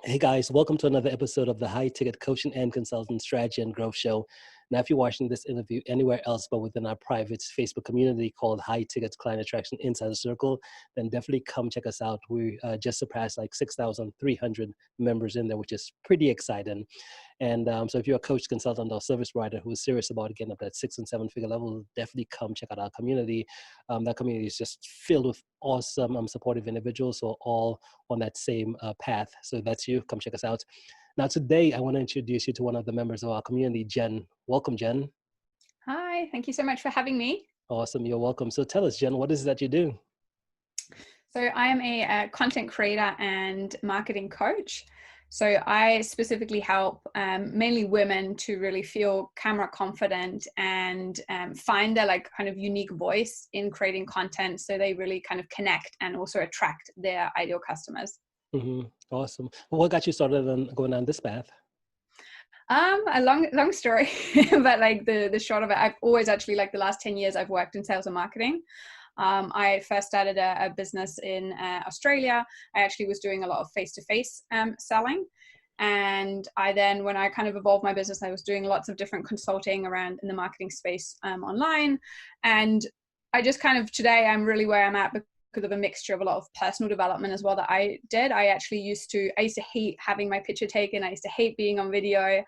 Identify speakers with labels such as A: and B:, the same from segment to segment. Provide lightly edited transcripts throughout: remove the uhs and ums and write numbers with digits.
A: Hey guys, welcome to another episode of the High Ticket Coaching and Consultant Strategy and Growth Show. Now, if you're watching this interview anywhere else but within our private Facebook community called High Ticket Client Attraction Insider Circle, then definitely come check us out. We just surpassed like 6,300 members in there, which is pretty exciting. And so if you're a coach, consultant, or service provider who is serious about getting up that 6 and 7 figure level, definitely come check out our community. That community is just filled with awesome supportive individuals who are all on that same path. So if that's you, come check us out. Now, today, I want to introduce you to one of the members of our community, Jen. Welcome, Jen.
B: Hi, thank you so much for having me.
A: Awesome, you're welcome. So tell us, Jen, what is it that you do?
B: So I am a content creator and marketing coach. So I specifically help mainly women to really feel camera confident and find their kind of unique voice in creating content, so they really kind of connect and also attract their ideal customers.
A: Mm-hmm. Awesome. Well, what got you started on going down this path?
B: A long story, but the short of it, I've always actually the last 10 years I've worked in sales and marketing. I first started a business in Australia. I actually was doing a lot of face-to-face selling. And when I kind of evolved my business, I was doing lots of different consulting around in the marketing space online. And I just today I'm really where I'm at because of a mixture of a lot of personal development as well that I did. I used to hate having my picture taken. I used to hate being on video.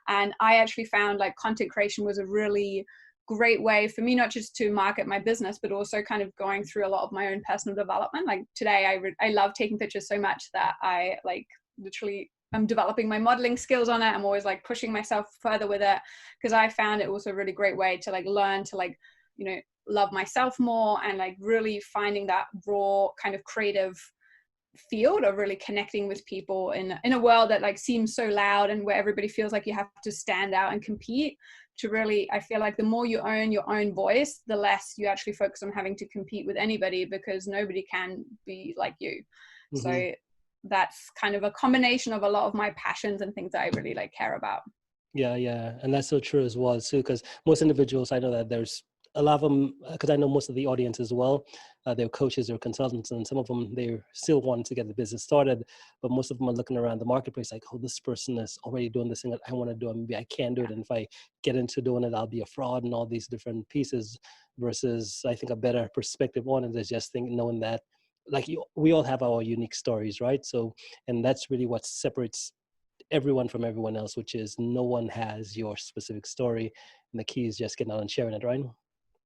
B: And I actually found content creation was a really great way for me, not just to market my business, but also kind of going through a lot of my own personal development. Today, I love taking pictures so much that I literally I'm developing my modeling skills on it. I'm always pushing myself further with it, because I found it was a really great way to learn to love myself more, and really finding that raw kind of creative field of really connecting with people in a world that seems so loud and where everybody feels like you have to stand out and compete. To really, I feel the more you own your own voice, the less you actually focus on having to compete with anybody, because nobody can be like you. Mm-hmm. So that's kind of a combination of a lot of my passions and things that I really care about.
A: Yeah. And that's so true as well, too, because most individuals, I know that there's a lot of them, because I know most of the audience as well, they're coaches, they're consultants, and some of them, they still want to get the business started, but most of them are looking around the marketplace oh, this person is already doing this thing that I want to do, and maybe I can't do it, and if I get into doing it, I'll be a fraud, and all these different pieces, versus I think a better perspective on it is just knowing that we all have our unique stories, right? So, and that's really what separates everyone from everyone else, which is no one has your specific story, and the key is just getting out and sharing it, right?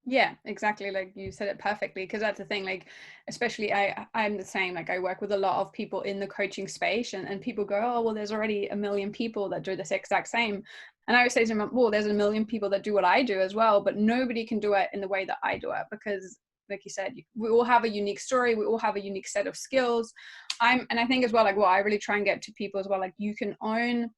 B: Yeah, exactly. You said it perfectly, because that's the thing, especially I'm the same. I work with a lot of people in the coaching space, and people go, oh, well, there's already a million people that do this exact same. And I always say to them, well, there's a million people that do what I do as well, but nobody can do it in the way that I do it, because like you said, we all have a unique story. We all have a unique set of skills. And I think as well, what I really try and get to people as well, you can own,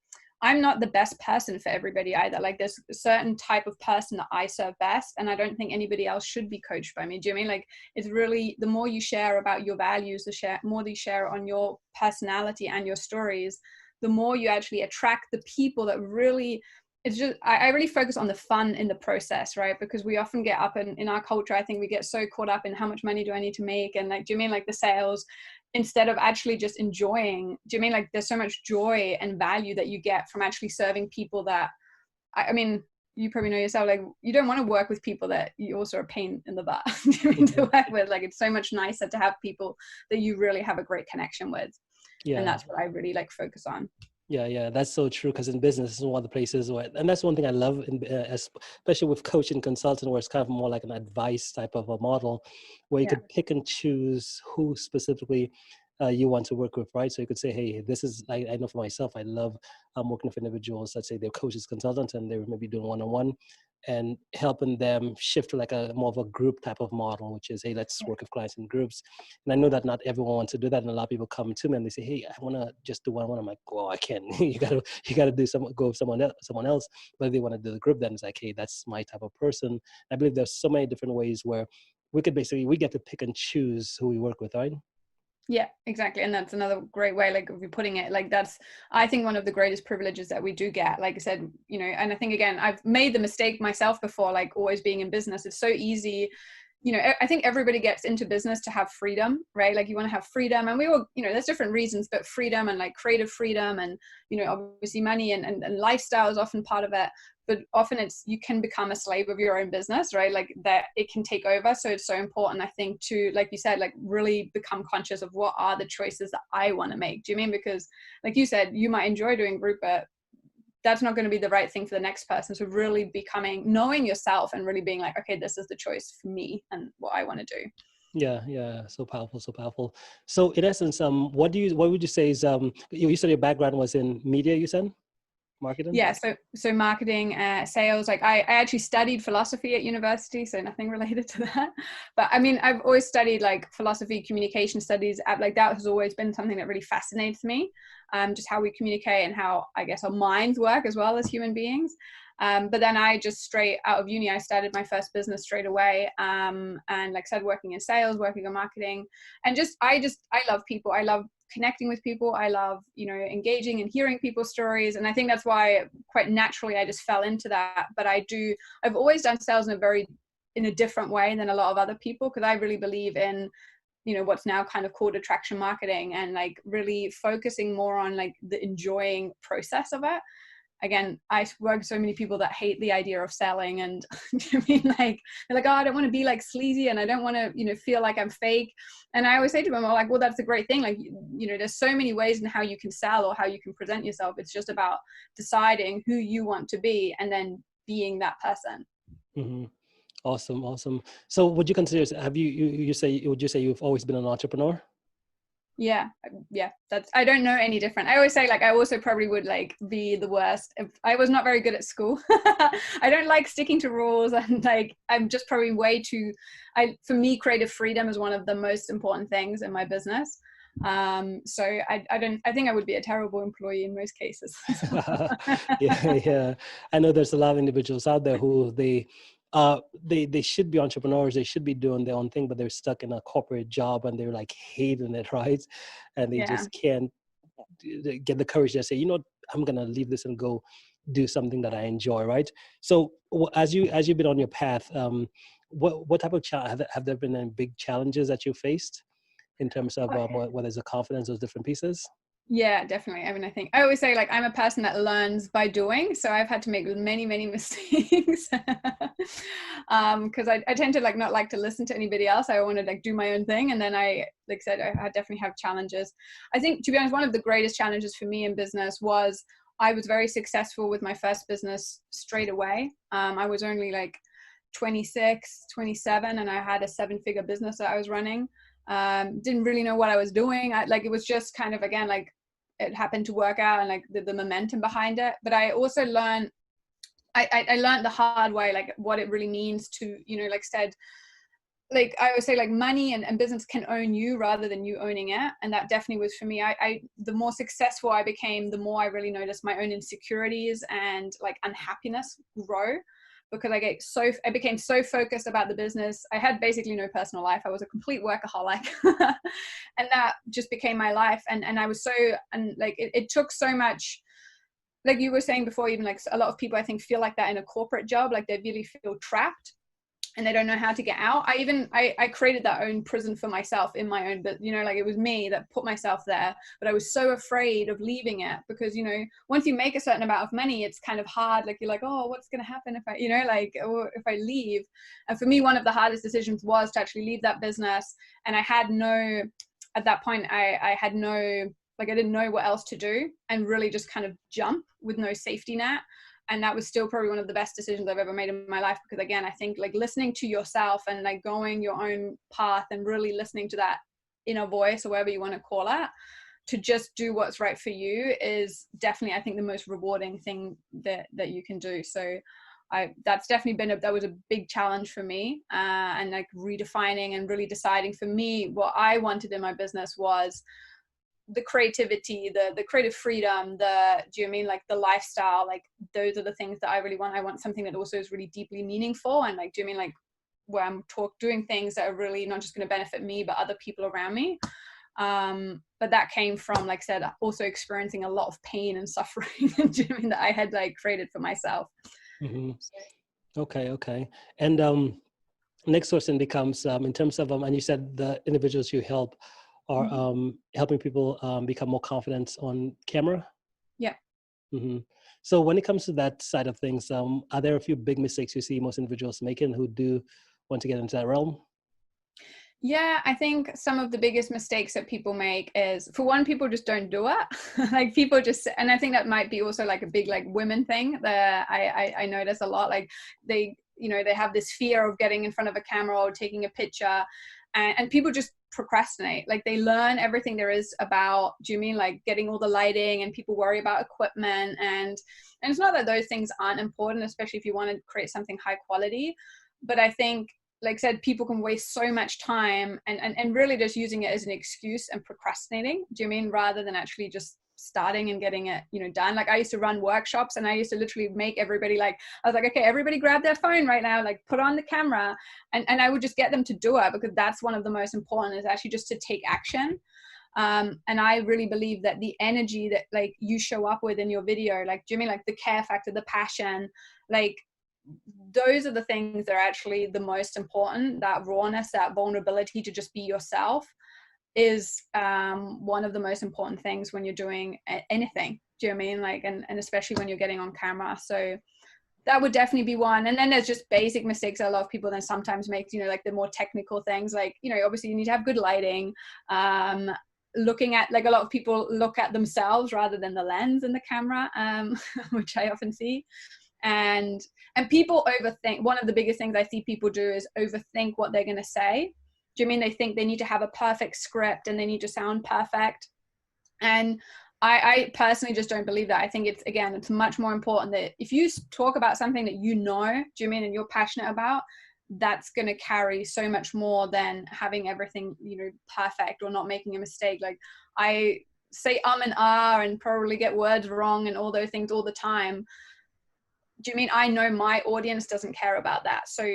B: I'm not the best person for everybody either. There's a certain type of person that I serve best, and I don't think anybody else should be coached by me. Do you know what I mean? It's really, the more you share about your values, more that you share on your personality and your stories, the more you actually attract the people that really, it's just, I really focus on the fun in the process, right? Because we often get up in our culture, I think we get so caught up in how much money do I need to make? And do you mean the sales, instead of actually just enjoying? Do you mean there's so much joy and value that you get from actually serving people that, I mean, you probably know yourself, you don't want to work with people that you also are a pain in the butt to work with. It's so much nicer to have people that you really have a great connection with. Yeah. And that's what I really focus on.
A: Yeah, that's so true, because in business, this is one of the places where, and that's one thing I love, especially with coaching consulting, where it's kind of more like an advice type of a model, where you could pick and choose who specifically you want to work with, right? So you could say, hey, this is, I know for myself, I love working with individuals, let's say they're coaches, consultants, and they're maybe doing one-on-one, and helping them shift to a more of a group type of model, which is, hey, let's work with clients in groups. And I know that not everyone wants to do that, and a lot of people come to me and they say, hey, I want to just do one-on-one. I'm like, well, I can't. you gotta do go with someone else. But if they want to do the group, then it's hey, that's my type of person. I believe there's so many different ways where we get to pick and choose who we work with, right?
B: Yeah, exactly. And that's another great way of you putting it. That's, I think, one of the greatest privileges that we do get. Like I said, and I think, again, I've made the mistake myself before, always being in business. It's so easy I think everybody gets into business to have freedom, right? Like you want to have freedom, and we all, there's different reasons, but freedom and like creative freedom and, obviously money and lifestyle is often part of it. But often you can become a slave of your own business, right? Like that it can take over. So it's so important, I think, to, like you said, like really become conscious of what are the choices that I want to make. Do you mean? Because like you said, you might enjoy doing group, but that's not going to be the right thing for the next person. So really knowing yourself and really being like, okay, this is the choice for me and what I want to do.
A: Yeah. So powerful, so powerful. So in essence, what would you say is, you said your background was in media, you said? Marketing?
B: Yeah, so marketing, sales. Like I actually studied philosophy at university, so nothing related to that. But I mean, I've always studied like philosophy, communication studies. Like that has always been something that really fascinates me. Just how we communicate and how I guess our minds work as well as human beings. But then I just straight out of uni, I started my first business straight away, and like started working in sales, working on marketing, and I love people. I love connecting with people. I love, engaging and hearing people's stories. And I think that's why quite naturally I just fell into that. But I've always done sales in a different way than a lot of other people, because I really believe in, what's now kind of called attraction marketing, and like really focusing more on like the enjoying process of it. Again, I work with so many people that hate the idea of selling, and I mean, like they're like, oh, I don't want to be like sleazy, and I don't want to, feel like I'm fake. And I always say to them, I'm like, well, that's a great thing. Like, there's so many ways in how you can sell or how you can present yourself. It's just about deciding who you want to be and then being that person.
A: Mm-hmm. Awesome. So would you consider, would you say you've always been an entrepreneur?
B: Yeah. I don't know any different. I always say, like, I also probably would like be the worst if I was not very good at school. I don't like sticking to rules, and like I'm just probably for me, creative freedom is one of the most important things in my business. So I think I would be a terrible employee in most cases.
A: Yeah. I know there's a lot of individuals out there who they should be entrepreneurs, they should be doing their own thing, but they're stuck in a corporate job and they're like hating it, right? And they just can't get the courage to say, I'm gonna leave this and go do something that I enjoy, right? So as you've been on your path, what type of have there been any big challenges that you faced in terms of whether it's the confidence, those different pieces?
B: Yeah, definitely. I mean, I think I always say, like, I'm a person that learns by doing. So I've had to make many, many mistakes because I tend to like not like to listen to anybody else. I want to like do my own thing. And then I said, I definitely have challenges. I think, to be honest, one of the greatest challenges for me in business was I was very successful with my first business straight away. I was only like 26, 27, and I had a 7-figure business that I was running. Didn't really know what I was doing. It was just kind of, again, like it happened to work out, and like the momentum behind it. But I also learned, I learned the hard way, like what it really means to, like I always say, like money and business can own you rather than you owning it. And that definitely was for me. The more successful I became, the more I really noticed my own insecurities and like unhappiness grow, because I became so focused about the business. I had basically no personal life. I was a complete workaholic. And that just became my life. And I was it took so much, like you were saying before, even like a lot of people I think feel like that in a corporate job, like they really feel trapped and they don't know how to get out. I created that own prison for myself in my own, but like it was me that put myself there, but I was so afraid of leaving it because, once you make a certain amount of money, it's kind of hard. Like you're like, oh, what's going to happen if or if I leave? And for me, one of the hardest decisions was to actually leave that business. And at that point, I had no, like, I didn't know what else to do, and really just kind of jump with no safety net. And that was still probably one of the best decisions I've ever made in my life, because again, I think like listening to yourself and like going your own path and really listening to that inner voice, or whatever you want to call it, to just do what's right for you is definitely, I think, the most rewarding thing that you can do. So that's definitely that was a big challenge for me, and like redefining and really deciding for me what I wanted in my business was the creativity, the creative freedom, like the lifestyle, like those are the things that I really want. I want something that also is really deeply meaningful, and like, where I'm doing things that are really not just going to benefit me, but other people around me. But that came from, like I said, also experiencing a lot of pain and suffering that I had like created for myself.
A: Mm-hmm. Okay. And next question becomes, in terms of, and you said the individuals you help are helping people become more confident on camera.
B: Yeah.
A: Mm-hmm. So when it comes to that side of things, are there a few big mistakes you see most individuals making who do want to get into that realm?
B: Yeah, I think some of the biggest mistakes that people make is, for one, people just don't do it. Like people just, and I think that might be also like a big like women thing that I notice a lot. Like they, they have this fear of getting in front of a camera or taking a picture, and people just procrastinate. Like they learn everything there is about, do you mean like getting all the lighting, and people worry about equipment, and it's not that those things aren't important, especially if you want to create something high quality. But I think, like I said, people can waste so much time and really just using it as an excuse and procrastinating. Do you mean, rather than actually just starting and getting it, done? Like I used to run workshops, and I used to literally make everybody, like, I was like, okay, everybody grab their phone right now, like put on the camera, and I would just get them to do it, because that's one of the most important, is actually just to take action. And I really believe that the energy that like you show up with in your video, like, do you mean like the care factor, the passion, like those are the things that are actually the most important. That rawness, that vulnerability to just be yourself is one of the most important things when you're doing anything. Do you know what I mean? Like, and especially when you're getting on camera. So that would definitely be one. And then there's just basic mistakes that a lot of people then sometimes make, like the more technical things, like, obviously you need to have good lighting. Looking at, like, a lot of people look at themselves rather than the lens in the camera, which I often see. And people overthink. One of the biggest things I see people do is overthink what they're going to say. Do you mean they think they need to have a perfect script and they need to sound perfect? And I personally just don't believe that. I think it's much more important that if you talk about something that do you mean, and you're passionate about, that's going to carry so much more than having everything, perfect or not making a mistake. Like I say and and probably get words wrong and all those things all the time. Do you mean I know my audience doesn't care about that? So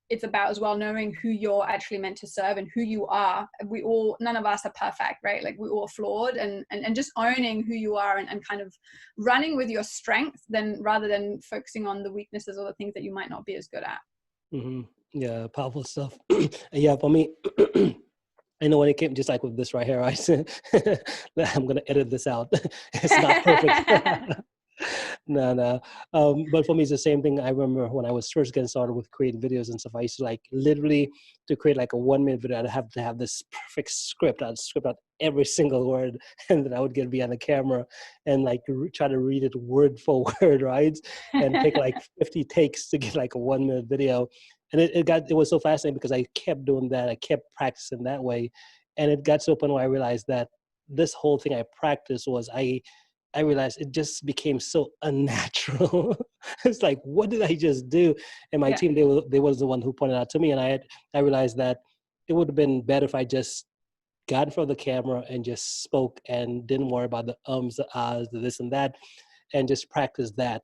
B: it's about as well knowing who you're actually meant to serve and who you are. None of us are perfect, right? Like we're all flawed, and just owning who you are, and kind of running with your strength, then rather than focusing on the weaknesses or the things that you might not be as good at.
A: Mm-hmm. Yeah, powerful stuff. Yeah, for me, I know when it came, just like with this right here, I said, I'm going to edit this out. It's not perfect. No. But for me, it's the same thing. I remember when I was first getting started with creating videos and stuff, I used to like literally to create like a 1 minute video, I'd have to have this perfect script. I'd script out every single word, and then I would get behind the camera and like try to read it word for word, right? And take like 50 takes to get like a 1 minute video. And it was so fascinating because I kept doing that. I kept practicing that way. And it got to a point where I realized that this whole thing I practiced was I realized it just became so unnatural. It's like, what did I just do? And my
B: Yeah.
A: team, they was the one who pointed out to me, and I realized that it would have been better if I just got in front of the camera and just spoke and didn't worry about the ums, the ahs, the this and that, and just practice that.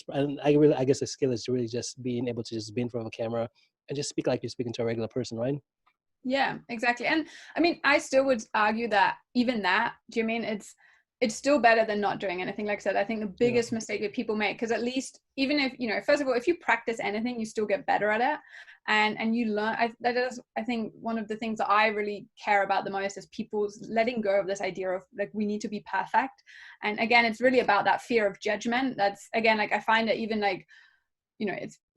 A: And I guess the skill is really just being able to just be in front of a camera and just speak like you're speaking to a regular person, right?
B: Yeah, exactly. And I mean, I still would argue that even that, do you mean it's still better than not doing anything? Like I said, I think the
A: Yeah.
B: biggest mistake that people make, because at least even if, first of all, if you practice anything, you still get better at it. And you learn. I think one of the things that I really care about the most is people's letting go of this idea of like, we need to be perfect. And again, it's really about that fear of judgment. That's, again, like I find that even like,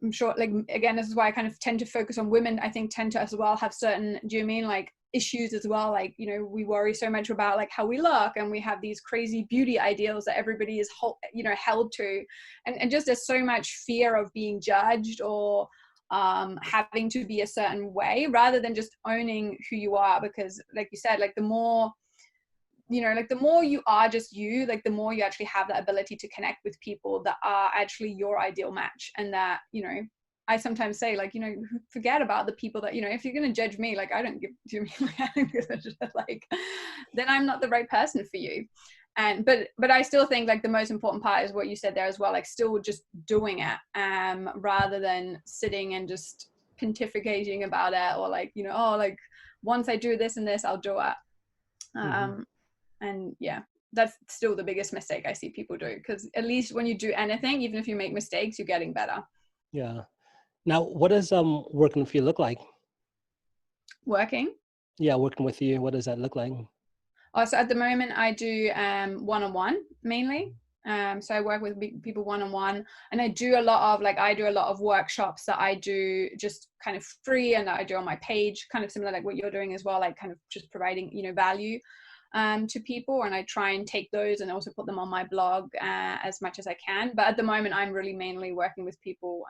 B: I'm sure, like, again, this is why I kind of tend to focus on women. I think tend to as well have certain, do you mean like issues as well? Like, we worry so much about like how we look, and we have these crazy beauty ideals that everybody is, held to. And just there's so much fear of being judged or having to be a certain way, rather than just owning who you are. Because like you said, like the more, like the more you are just you, like the more you actually have that ability to connect with people that are actually your ideal match. And that, I sometimes say like, forget about the people that, if you're going to judge me, like, I don't give, do you mean like, I don't give a shit, like, then I'm not the right person for you. And, but I still think like the most important part is what you said there as well, like still just doing it, rather than sitting and just pontificating about it, or like, oh, like once I do this and this, I'll do it.
A: Mm-hmm.
B: And yeah, that's still the biggest mistake I see people do, because at least when you do anything, even if you make mistakes, you're getting better.
A: Yeah. Now, what does working for you look like?
B: Working.
A: Yeah, working with you. What does that look like?
B: Oh, so at the moment I do one-on-one mainly. So I work with people one-on-one, and I do a lot of workshops that I do just kind of free and that I do on my page, kind of similar like what you're doing as well, like kind of just providing, value to people. And I try and take those and also put them on my blog as much as I can. But at the moment, I'm really mainly working with people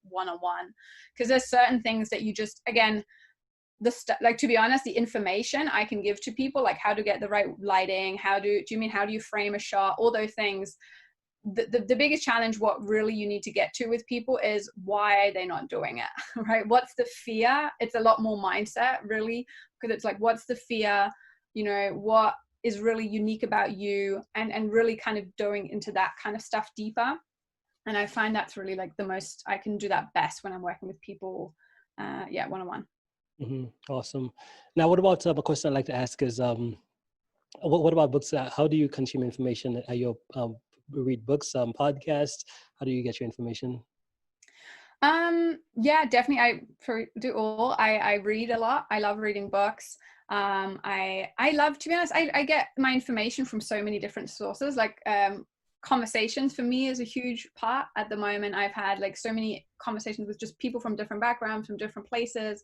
B: one-on-one, because there's certain things that you just, again, like, to be honest, the information I can give to people, like how to get the right lighting, how do you frame a shot, all those things. The biggest challenge, what really you need to get to with people, is why are they not doing it? Right? What's the fear? It's a lot more mindset, really, because it's like, what's the fear? What is really unique about you, and really kind of going into that kind of stuff deeper. And I find that's really like the most I can do that best when I'm working with people, one-on-one.
A: Awesome. Now, what about a question I'd like to ask is, what about books? How do you consume information? Are you read books, podcasts? How do you get your information?
B: Yeah, definitely. I read a lot. I love reading books. I love, to be honest, I get my information from so many different sources. Like, conversations for me is a huge part at the moment. I've had like so many conversations with just people from different backgrounds, from different places.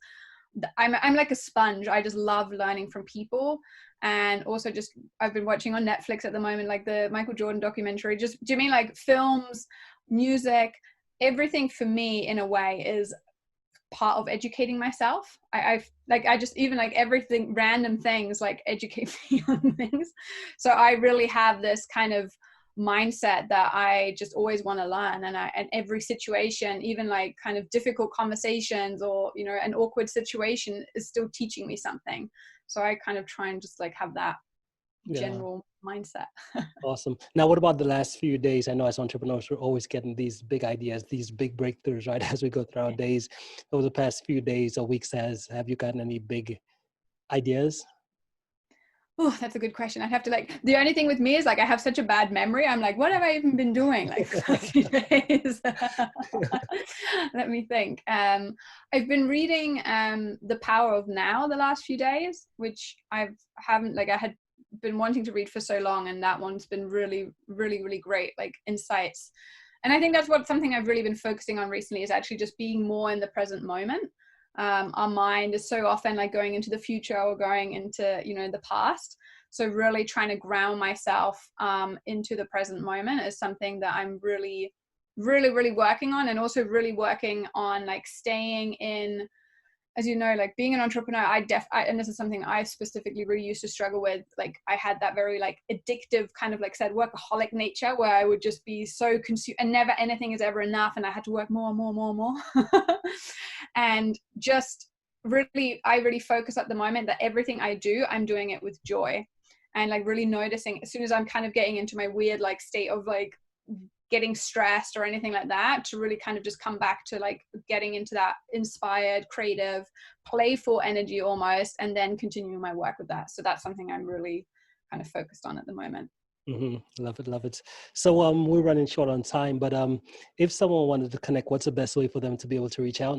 B: I'm like a sponge. I just love learning from people. And also, just I've been watching on Netflix at the moment, like the Michael Jordan documentary. Just, do you mean like films, music, everything for me in a way is part of educating myself. I just, even like everything, random things like educate me on things. So I really have this kind of mindset that I just always want to learn, and every situation, even like kind of difficult conversations or an awkward situation, is still teaching me something. So I kind of try and just like have that
A: Yeah.
B: general mindset.
A: Awesome. Now, what about the last few days? I know as entrepreneurs, we're always getting these big ideas, these big breakthroughs, right? As we go through our days. Over the past few days or weeks, have you gotten any big ideas?
B: Oh, that's a good question. I'd have to, like, the only thing with me is like I have such a bad memory. I'm like, what have I even been doing like for the last few days? Let me think. I've been reading The Power of Now the last few days, which I had been wanting to read for so long, and that one's been really, really, really great, like insights. And I think that's something I've really been focusing on recently, is actually just being more in the present moment. Our mind is so often like going into the future or going into the past. So really trying to ground myself into the present moment is something that I'm really, really, really working on, and also really working on like staying in, as you know, like being an entrepreneur, and this is something I specifically really used to struggle with. Like I had that very like addictive kind of, like said, workaholic nature, where I would just be so consumed, and never anything is ever enough, and I had to work more and more and more and more. And just really, I really focus at the moment that everything I do, I'm doing it with joy, and like really noticing as soon as I'm kind of getting into my weird like state of like getting stressed or anything like that, to really kind of just come back to like getting into that inspired, creative, playful energy almost, and then continuing my work with that. So that's something I'm really kind of focused on at the moment.
A: Love it, love it. So we're running short on time, but if someone wanted to connect, what's the best way for them to be able to reach out?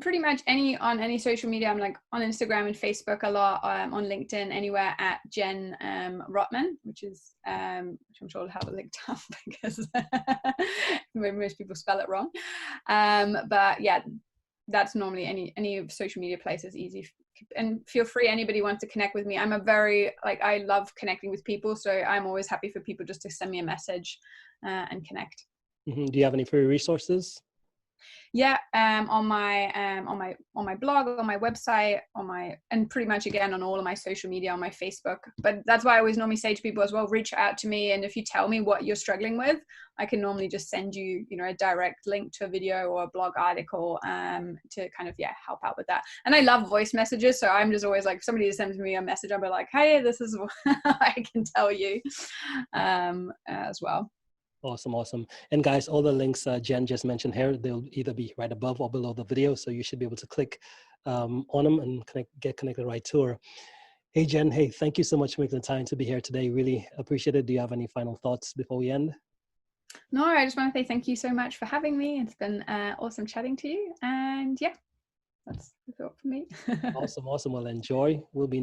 B: Pretty much on any social media. I'm like on Instagram and Facebook a lot, on LinkedIn, anywhere at Jen Rottmann, which I'm sure I'll have it linked up because most people spell it wrong. But yeah, that's normally any social media place is easy. And feel free, anybody wants to connect with me. I'm a very, like, I love connecting with people, so I'm always happy for people just to send me a message and connect.
A: Do you have any free resources?
B: Yeah, on my blog, on my website, and pretty much again on all of my social media, on my Facebook. But that's why I always normally say to people as well, reach out to me, and if you tell me what you're struggling with, I can normally just send you a direct link to a video or a blog article to kind of help out with that. And I love voice messages, so I'm just always like, if somebody sends me a message, I'll be like, hey, this is what I can tell you as well.
A: Awesome. And guys, all the links Jen just mentioned here, they'll either be right above or below the video. So you should be able to click on them and get connected right to her. Hey, Jen, hey, thank you so much for making the time to be here today. Really appreciate it. Do you have any final thoughts before we end?
B: No, I just want to say thank you so much for having me. It's been awesome chatting to you. And yeah, that's the thought for me.
A: Awesome. Awesome. Well, enjoy. We'll be in touch.